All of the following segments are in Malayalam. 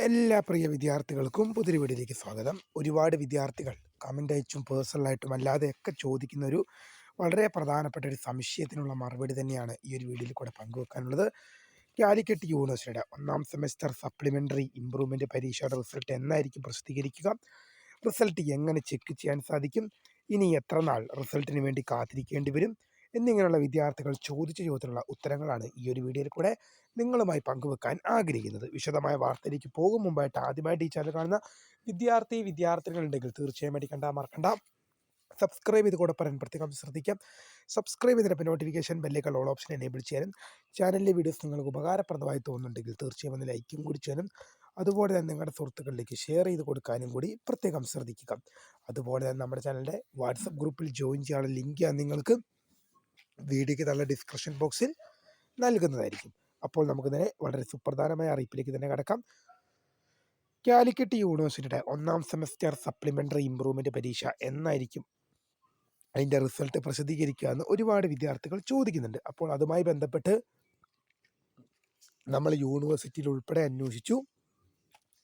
എല്ലാ പ്രിയ വിദ്യാർത്ഥികൾക്കും പുതിയൊരു വീഡിയോയിലേക്ക് സ്വാഗതം. ഒരുപാട് വിദ്യാർത്ഥികൾ കമൻ്റ് അയച്ചും പേഴ്സണലായിട്ടും അല്ലാതെയൊക്കെ ചോദിക്കുന്ന ഒരു വളരെ പ്രധാനപ്പെട്ട ഒരു സംശയത്തിനുള്ള മറുപടി തന്നെയാണ് ഈ ഒരു വീഡിയോയിൽ കൂടെ പങ്കുവെക്കാനുള്ളത്. കാലിക്കറ്റ് യൂണിവേഴ്സിറ്റിയുടെ 1ാം സെമസ്റ്റർ സപ്ലിമെൻ്ററി ഇംപ്രൂവ്മെൻ്റ് പരീക്ഷയുടെ റിസൾട്ട് എന്നായിരിക്കും പ്രസിദ്ധീകരിക്കുക? റിസൾട്ട് എങ്ങനെ ചെക്ക് ചെയ്യാൻ സാധിക്കും? ഇനി എത്ര നാൾ റിസൾട്ടിന് വേണ്ടി കാത്തിരിക്കേണ്ടി വരും? എന്നിങ്ങനെയുള്ള വിദ്യാർത്ഥികൾ ചോദിച്ച ചോദ്യത്തിനുള്ള ഉത്തരങ്ങളാണ് ഈ ഒരു വീഡിയോയിൽ കൂടെ നിങ്ങളുമായി പങ്കുവെക്കാൻ ആഗ്രഹിക്കുന്നത്. വിശദമായ വാർത്തയിലേക്ക് പോകും മുമ്പായിട്ട് ആദ്യമായിട്ട് ഈ ചാനൽ കാണുന്ന വിദ്യാർത്ഥികളുണ്ടെങ്കിൽ തീർച്ചയായും മറക്കണ്ട സബ്സ്ക്രൈബ് ചെയ്ത് കൂടെ പറയാൻ പ്രത്യേകം ശ്രദ്ധിക്കാം. സബ്സ്ക്രൈബ് ചെയ്തിട്ട് നോട്ടിഫിക്കേഷൻ ബെല്ലേക്കാൾ ഓൾ ഓപ്ഷൻ എനേബിൾ ചെയ്യാനും ചാനലിലെ വീഡിയോസ് നിങ്ങൾക്ക് ഉപകാരപ്രദമായി തോന്നുന്നുണ്ടെങ്കിൽ തീർച്ചയായും ഒന്ന് ലൈക്കും കൂടി ചെയ്യാനും അതുപോലെ തന്നെ നിങ്ങളുടെ സുഹൃത്തുക്കളിലേക്ക് ഷെയർ ചെയ്ത് കൊടുക്കാനും കൂടി പ്രത്യേകം ശ്രദ്ധിക്കുക. അതുപോലെ തന്നെ നമ്മുടെ ചാനലിൻ്റെ വാട്സപ്പ് ഗ്രൂപ്പിൽ ജോയിൻ ചെയ്യാനുള്ള ലിങ്ക് നിങ്ങൾക്ക് വീഡിയോയ്ക്ക് നല്ല ഡിസ്ക്രിപ്ഷൻ ബോക്സിൽ നൽകുന്നതായിരിക്കും. അപ്പോൾ നമുക്ക് തന്നെ വളരെ സുപ്രധാനമായ അറിയിപ്പിലേക്ക് തന്നെ കടക്കാം. കാലിക്കറ്റ് യൂണിവേഴ്സിറ്റിയുടെ 1ാം സെമസ്റ്റർ സപ്ലിമെൻ്ററി ഇംപ്രൂവ്മെൻ്റ് പരീക്ഷ എന്നായിരിക്കും അതിൻ്റെ റിസൾട്ട് പ്രസിദ്ധീകരിക്കുക എന്ന് ഒരുപാട് വിദ്യാർത്ഥികൾ ചോദിക്കുന്നുണ്ട്. അപ്പോൾ അതുമായി ബന്ധപ്പെട്ട് നമ്മൾ യൂണിവേഴ്സിറ്റിയിൽ ഉൾപ്പെടെ അന്വേഷിച്ചു.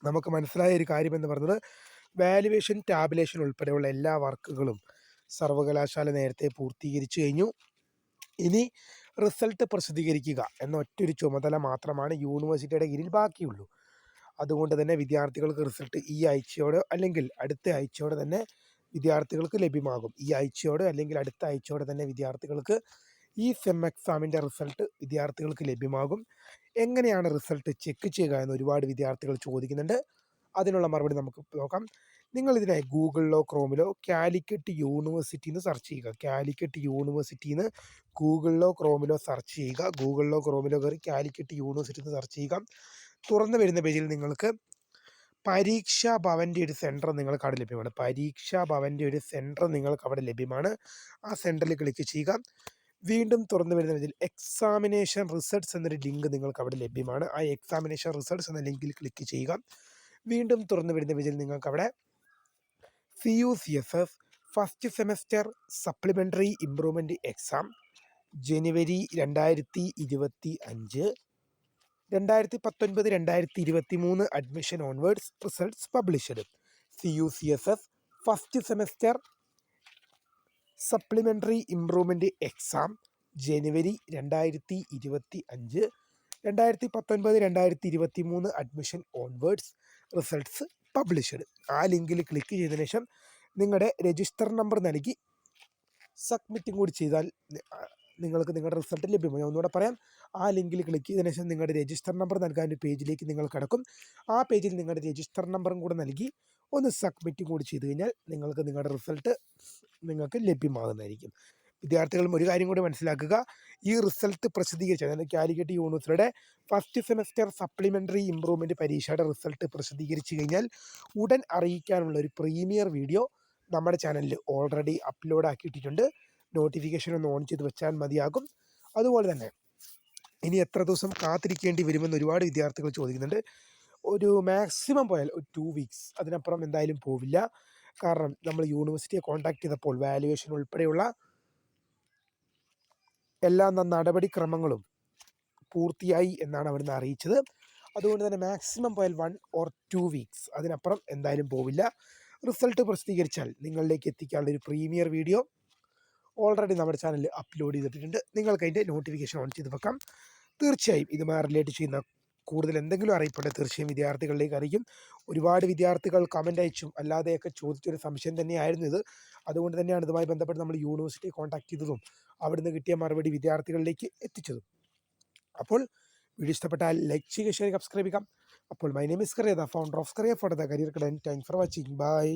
നമുക്ക് മനസ്സിലായ ഒരു കാര്യമെന്ന് പറഞ്ഞത് വാല്യുവേഷൻ, ടാബുലേഷൻ ഉൾപ്പെടെയുള്ള എല്ലാ വർക്കുകളും സർവകലാശാല നേരത്തെ പൂർത്തീകരിച്ചു കഴിഞ്ഞു. ഇനി റിസൾട്ട് പ്രസിദ്ധീകരിക്കുക എന്ന ഒറ്റൊരു ചുമതല മാത്രമാണ് യൂണിവേഴ്സിറ്റിയുടെ കീഴിൽ ബാക്കിയുള്ളൂ. അതുകൊണ്ട് തന്നെ വിദ്യാർത്ഥികൾക്ക് റിസൾട്ട് ഈ ആഴ്ചയോടെ അല്ലെങ്കിൽ അടുത്ത ആഴ്ചയോടെ തന്നെ വിദ്യാർത്ഥികൾക്ക് ലഭ്യമാകും. ഈ ആഴ്ചയോടെ അല്ലെങ്കിൽ അടുത്ത ആഴ്ചയോടെ തന്നെ വിദ്യാർത്ഥികൾക്ക് ഈ സെം എക്സാമിൻ്റെ റിസൾട്ട് വിദ്യാർത്ഥികൾക്ക് ലഭ്യമാകും. എങ്ങനെയാണ് റിസൾട്ട് ചെക്ക് ചെയ്യുക എന്ന് ഒരുപാട് വിദ്യാർത്ഥികൾ ചോദിക്കുന്നുണ്ട്. അതിനുള്ള മറുപടി നമുക്ക് നോക്കാം. നിങ്ങളിതിനെ ഗൂഗിളിലോ ക്രോമിലോ കാലിക്കറ്റ് യൂണിവേഴ്സിറ്റി എന്ന് സെർച്ച് ചെയ്യുക. കാലിക്കറ്റ് യൂണിവേഴ്സിറ്റിന്ന് ഗൂഗിളിലോ ക്രോമിലോ സെർച്ച് ചെയ്യുക. ഗൂഗിളിലോ ക്രോമിലോ കയറി കാലിക്കറ്റ് യൂണിവേഴ്സിറ്റി എന്ന് സെർച്ച് ചെയ്യുക. തുറന്നു വരുന്ന പേജിൽ നിങ്ങൾക്ക് പരീക്ഷാ ഭവൻ്റെ ഒരു സെൻറ്റർ നിങ്ങൾക്ക് അവിടെ ലഭ്യമാണ്. പരീക്ഷാ ഭവൻ്റെ ഒരു സെൻറ്റർ നിങ്ങൾക്ക് അവിടെ ലഭ്യമാണ്. ആ സെൻറ്ററിൽ ക്ലിക്ക് ചെയ്യുക. വീണ്ടും തുറന്നു വരുന്ന പേജിൽ എക്സാമിനേഷൻ റിസൾട്ട്സ് എന്നൊരു ലിങ്ക് നിങ്ങൾക്ക് അവിടെ ലഭ്യമാണ്. ആ എക്സാമിനേഷൻ റിസൾട്ട്സ് എന്ന ലിങ്കിൽ ക്ലിക്ക് ചെയ്യുക. വീണ്ടും തുറന്നു വരുന്ന പേജിൽ നിങ്ങൾക്ക് അവിടെ CUCSS first semester supplementary improvement exam January 2025 2019-2023 admission onwards results published. CUCSS first semester supplementary improvement exam January 2025 2019-2023 admission onwards results published. ആ ലിങ്കിൽ ക്ലിക്ക് ചെയ്തതിനു ശേഷം നിങ്ങളുടെ രജിസ്റ്റർ നമ്പർ നൽകി സബ്മിറ്റും കൂടി ചെയ്താൽ നിങ്ങൾക്ക് നിങ്ങളുടെ റിസൾട്ട് ലഭ്യമാണ്. ഞാൻ ഒന്നുകൂടെ പറയാം. ആ ലിങ്കിൽ ക്ലിക്ക് ചെയ്തതിനു ശേഷം നിങ്ങളുടെ രജിസ്റ്റർ നമ്പർ നൽകാൻ ഒരു പേജിലേക്ക് നിങ്ങൾ കടക്കും. ആ പേജിൽ നിങ്ങളുടെ രജിസ്റ്റർ നമ്പറും കൂടെ നൽകി ഒന്ന് സബ്മിറ്റും കൂടി ചെയ്ത് കഴിഞ്ഞാൽ നിങ്ങൾക്ക് നിങ്ങളുടെ റിസൾട്ട് നിങ്ങൾക്ക് ലഭ്യമാകുന്നതായിരിക്കും. വിദ്യാർത്ഥികളും ഒരു കാര്യം കൂടി മനസ്സിലാക്കുക. ഈ റിസൾട്ട് പ്രസിദ്ധീകരിച്ച അതായത് കാലിക്കറ്റ് യൂണിവേഴ്സിറ്റിയുടെ ഫസ്റ്റ് സെമസ്റ്റർ സപ്ലിമെൻ്ററി ഇംപ്രൂവ്മെൻ്റ് പരീക്ഷയുടെ റിസൾട്ട് പ്രസിദ്ധീകരിച്ചു കഴിഞ്ഞാൽ ഉടൻ അറിയിക്കാനുള്ള ഒരു പ്രീമിയർ വീഡിയോ നമ്മുടെ ചാനലിൽ ഓൾറെഡി അപ്ലോഡ് ആക്കിയിട്ടുണ്ട്. നോട്ടിഫിക്കേഷൻ ഒന്ന് ഓൺ ചെയ്ത് വെച്ചാൽ മതിയാകും. അതുപോലെ തന്നെ ഇനി എത്ര ദിവസം കാത്തിരിക്കേണ്ടി വരുമെന്ന് ഒരുപാട് വിദ്യാർത്ഥികൾ ചോദിക്കുന്നുണ്ട്. ഒരു മാക്സിമം പോയാൽ ഒരു 2 വീക്സ്, അതിനപ്പുറം എന്തായാലും പോവില്ല. കാരണം നമ്മൾ യൂണിവേഴ്സിറ്റിയെ കോൺടാക്ട് ചെയ്തപ്പോൾ വാല്യുവേഷൻ ഉൾപ്പെടെയുള്ള എല്ലാ നടപടിക്രമങ്ങളും പൂർത്തിയായി എന്നാണ് അവിടുന്ന് അറിയിച്ചത്. അതുകൊണ്ട് തന്നെ മാക്സിമം പോയാൽ 1 or 2 വീക്സ്, അതിനപ്പുറം എന്തായാലും പോവില്ല. റിസൾട്ട് പ്രസിദ്ധീകരിച്ചാൽ നിങ്ങളിലേക്ക് എത്തിക്കാനുള്ള ഒരു പ്രീമിയർ വീഡിയോ ഓൾറെഡി നമ്മുടെ ചാനലിൽ അപ്ലോഡ് ചെയ്തിട്ടുണ്ട്. നിങ്ങൾക്ക് അതിൻ്റെ നോട്ടിഫിക്കേഷൻ ഓൺ ചെയ്ത് വെക്കാം. തീർച്ചയായും ഇതുമായി റിലേറ്റ് ചെയ്യുന്ന കൂടുതൽ എന്തെങ്കിലും അറിയിപ്പുണ്ടെങ്കിൽ തീർച്ചയായും വിദ്യാർത്ഥികളിലേക്ക് അറിയിക്കും. ഒരുപാട് വിദ്യാർത്ഥികൾ കമൻ്റ് അയച്ചും അല്ലാതെയൊക്കെ ചോദിച്ചൊരു സംശയം തന്നെയായിരുന്നു ഇത്. അതുകൊണ്ട് തന്നെയാണ് ഇതുമായി ബന്ധപ്പെട്ട് നമ്മൾ യൂണിവേഴ്സിറ്റിയെ കോൺടാക്ട് ചെയ്തതും അവിടുന്ന് കിട്ടിയ മറുപടി വിദ്യാർത്ഥികളിലേക്ക് എത്തിച്ചതും. അപ്പോൾ വീഡിയോ ഇഷ്ടപ്പെട്ടാൽ ലൈക്ക് ചെയ്യുക, ഷെയർ, സബ്സ്ക്രൈബ് ചെയ്യാം. അപ്പോൾ my name is Kariya, the founder of Kariya for the career guidance. Thanks for watching. By.